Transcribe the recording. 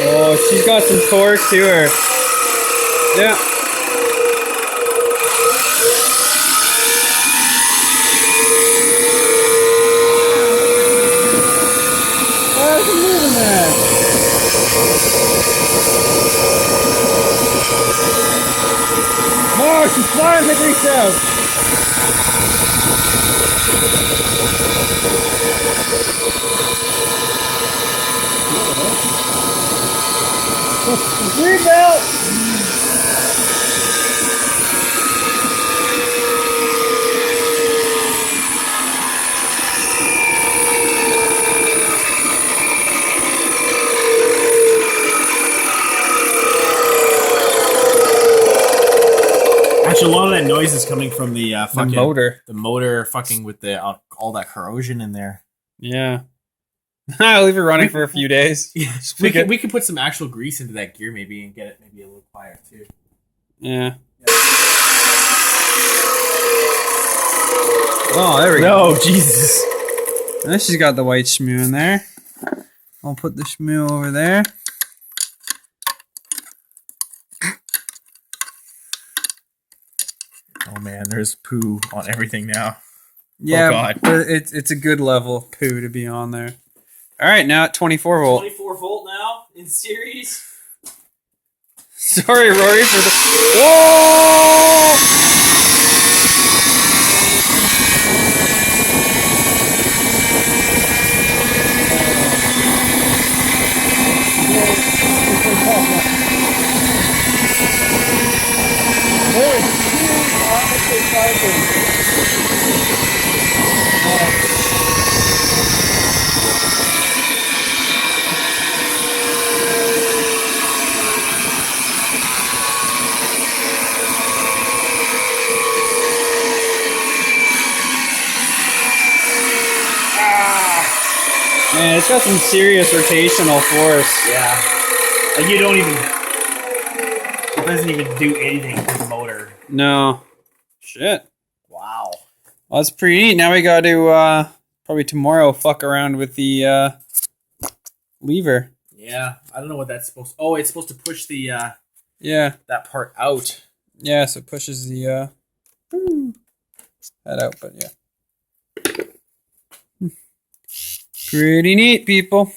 Oh, she's got some torque to her. Yeah. How's it moving there? No, she's flying the grease out. Rebuild! Actually, a lot of that noise is coming from the fucking motor. The motor fucking with the all that corrosion in there. Yeah. I'll leave it running for a few days. Yeah, we could put some actual grease into that gear maybe and get it maybe a little quieter too. Yeah. Oh, there we go. No, Jesus. And she's got the white shmoo in there. I'll put the shmoo over there. Oh man, there's poo on everything now. Yeah, oh God. But it's a good level of poo to be on there. All right, now at 24 volt. 24 volt now in series. Sorry, Rory, for the... Whoa! Man, it's got some serious rotational force. Yeah. Like you don't even... It doesn't even do anything to the motor. No. Shit. Wow. Well, that's pretty neat. Now we got to, probably tomorrow, fuck around with the, lever. Yeah. I don't know what that's supposed to... Oh, it's supposed to push the, Yeah. that part out. Yeah, so it pushes the, that out, but yeah. Pretty neat, people.